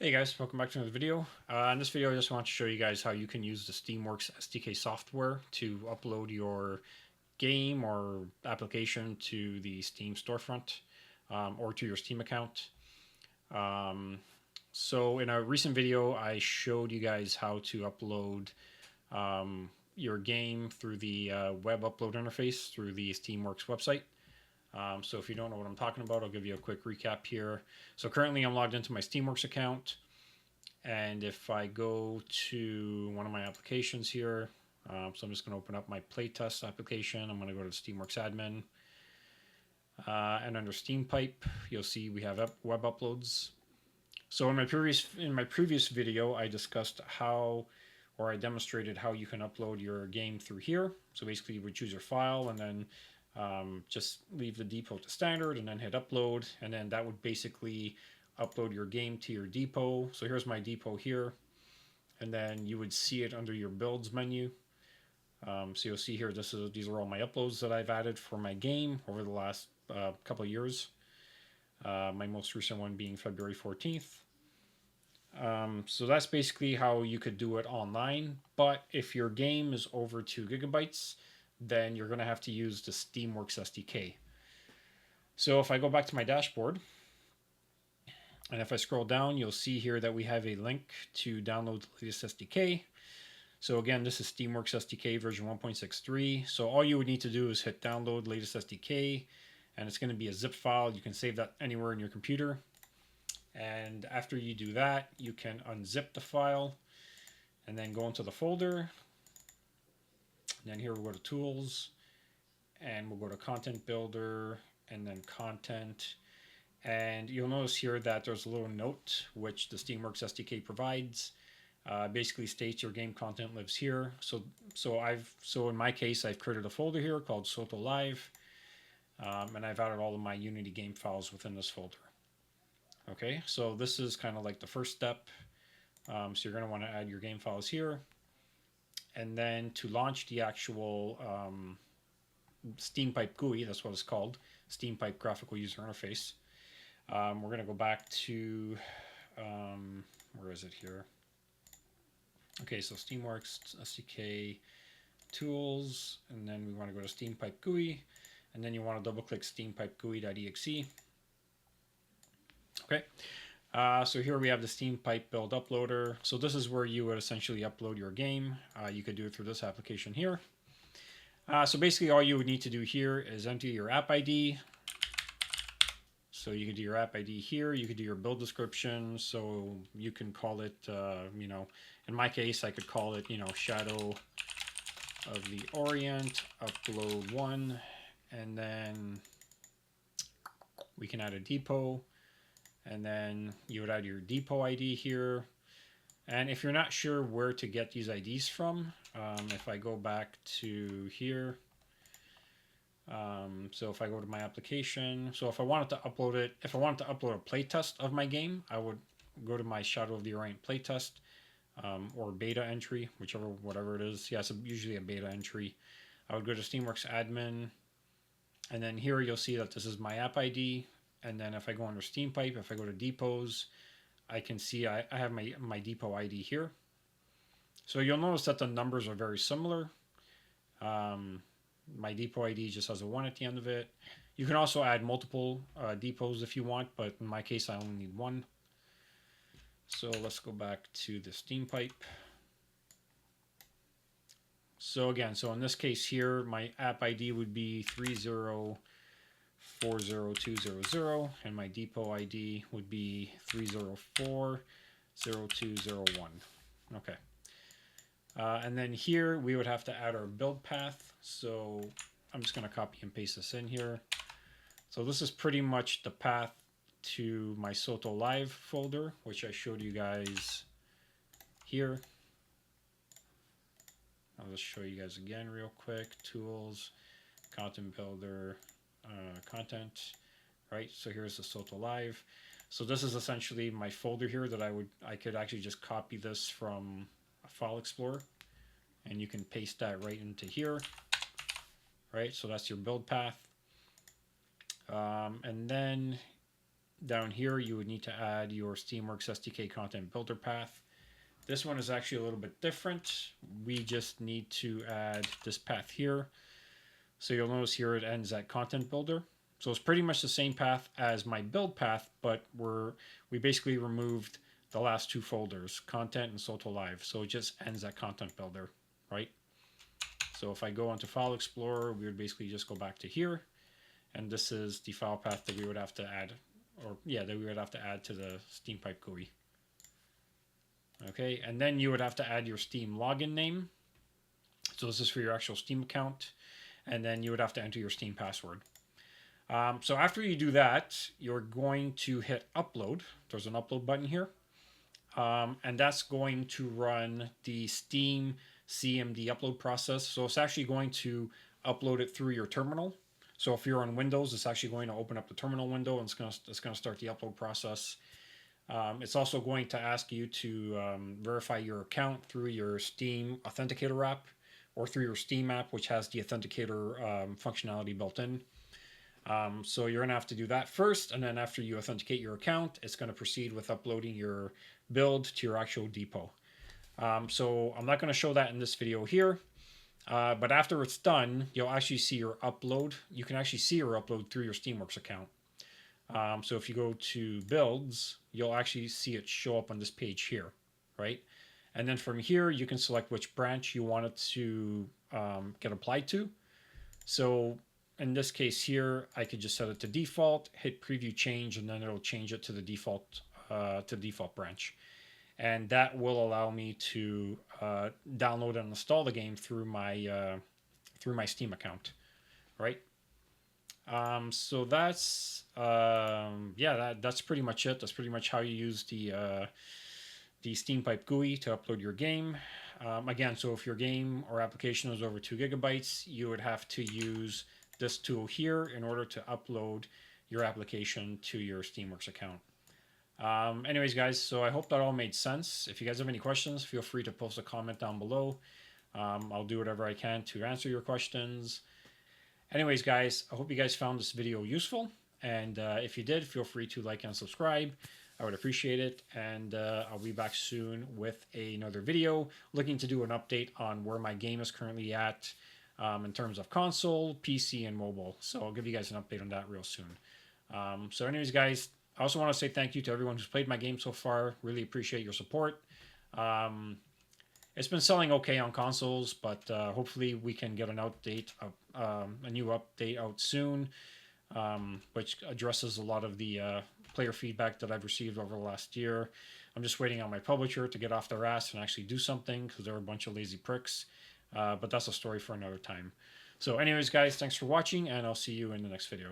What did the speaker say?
Hey guys, welcome back to another video. In this video I just want to show you guys how you can use the Steamworks SDK software to upload your game or application to the Steam storefront or to your Steam account. So in a recent video I showed you guys how to upload your game through the web upload interface through the Steamworks website. So if you don't know what I'm talking about, I'll give you a quick recap here. So currently I'm logged into my Steamworks account, and if I go to one of my applications here, so I'm just going to open up my playtest application. I'm going to go to Steamworks admin, and under Steampipe you'll see we have web uploads. So in my previous video I discussed I demonstrated how you can upload your game through here. So basically you would choose your file and then just leave the depot to standard and then hit upload, and then that would basically upload your game to your depot. So here's my depot here, and then you would see it under your builds menu. So you'll see here these are all my uploads that I've added for my game over the last couple of years. My most recent one being February 14th. So that's basically how you could do it online, but if your game is over 2 gigabytes, then you're going to have to use the Steamworks SDK. So if I go back to my dashboard, and if I scroll down, you'll see here that we have a link to download the latest SDK. So again, this is Steamworks SDK version 1.63. So all you would need to do is hit download latest SDK, and it's going to be a zip file. You can save that anywhere in your computer. And after you do that, you can unzip the file and then go into the folder. And then here we'll go to Tools, and we'll go to Content Builder, and then Content. And you'll notice here that there's a little note which the Steamworks SDK provides. Basically states your game content lives here. So in my case, I've created a folder here called Soto Live, and I've added all of my Unity game files within this folder. Okay, so this is kind of like the first step. So you're going to want to add your game files here. And then to launch the actual Steampipe GUI, that's what it's called, Steampipe Graphical User Interface, we're going to go back to, where is it here? Okay, so Steamworks SDK Tools, and then we want to go to Steampipe GUI, and then you want to double click Steampipe GUI.exe. Okay. So here we have the Steampipe build uploader. So this is where you would essentially upload your game. You could do it through this application here. So basically all you would need to do here is enter your app ID. So you could do your app ID here. You could do your build description. So you can call it, in my case, I could call it, Shadow of the Orient upload 1. And then we can add a depot. And then you would add your depot ID here. And if you're not sure where to get these IDs from, if I go back to here, so if I go to my application, so if I wanted to upload it, if I wanted to upload a playtest of my game, I would go to my Shadow of the Orient playtest, or beta entry, whatever it is. Yeah, it's usually a beta entry. I would go to Steamworks admin, and then here you'll see that this is my app ID. And then if I go under Steampipe, if I go to depots, I can see I have my depot ID here. So you'll notice that the numbers are very similar. My depot ID just has a 1 at the end of it. You can also add multiple depots if you want, but in my case I only need 1. So let's go back to the Steampipe. So again, so in this case here, my app ID would be 3040200, and my depot ID would be 3040201. Okay. And then here we would have to add our build path. So I'm just going to copy and paste this in here. So this is pretty much the path to my Soto Live folder, which I showed you guys here. I'll just show you guys again real quick. Tools, Content Builder, Content, right? So here's the Soto Live. So this is essentially my folder here that I could actually just copy this from a file explorer, and you can paste that right into here, right? So that's your build path. And then down here, you would need to add your Steamworks SDK content builder path. This one is actually a little bit different. We just need to add this path here. So you'll notice here it ends at content builder. So it's pretty much the same path as my build path, but we basically removed the last two folders, content and Soto Live. So it just ends at content builder, right? So if I go onto File Explorer, we would basically just go back to here. And this is the file path that we would have to add, that we would have to add to the Steampipe GUI. Okay, and then you would have to add your Steam login name. So this is for your actual Steam account. And then you would have to enter your Steam password. So after you do that, you're going to hit upload. There's an upload button here. And that's going to run the Steam CMD upload process. So it's actually going to upload it through your terminal. So if you're on Windows, it's actually going to open up the terminal window and it's going to start the upload process. It's also going to ask you to verify your account through your Steam Authenticator app or through your Steam app, which has the Authenticator functionality built in. So you're going to have to do that first, and then after you authenticate your account, it's going to proceed with uploading your build to your actual depot. So I'm not going to show that in this video here, but after it's done, you'll actually see your upload. You can actually see your upload through your Steamworks account. So if you go to builds, you'll actually see it show up on this page here, right? And then from here, you can select which branch you want it to get applied to. So in this case here, I could just set it to default, hit preview change, and then it'll change it to the default branch. And that will allow me to download and install the game through my Steam account, right? So that's that's pretty much it. That's pretty much how you use the Steampipe GUI to upload your game. Again, so if your game or application is over 2 gigabytes, you would have to use this tool here in order to upload your application to your Steamworks account. Anyways, guys, so I hope that all made sense. If you guys have any questions, feel free to post a comment down below. I'll do whatever I can to answer your questions. Anyways, guys, I hope you guys found this video useful. And if you did, feel free to like and subscribe. I would appreciate it. And I'll be back soon with another video looking to do an update on where my game is currently at in terms of console, PC, and mobile. So I'll give you guys an update on that real soon. So anyways, guys, I also want to say thank you to everyone who's played my game so far. Really appreciate your support. It's been selling okay on consoles, but hopefully we can get an update, a new update out soon, which addresses a lot of the player feedback that I've received over the last year. I'm just waiting on my publisher to get off their ass and actually do something because they're a bunch of lazy pricks. But that's a story for another time. So anyways, guys, thanks for watching, and I'll see you in the next video.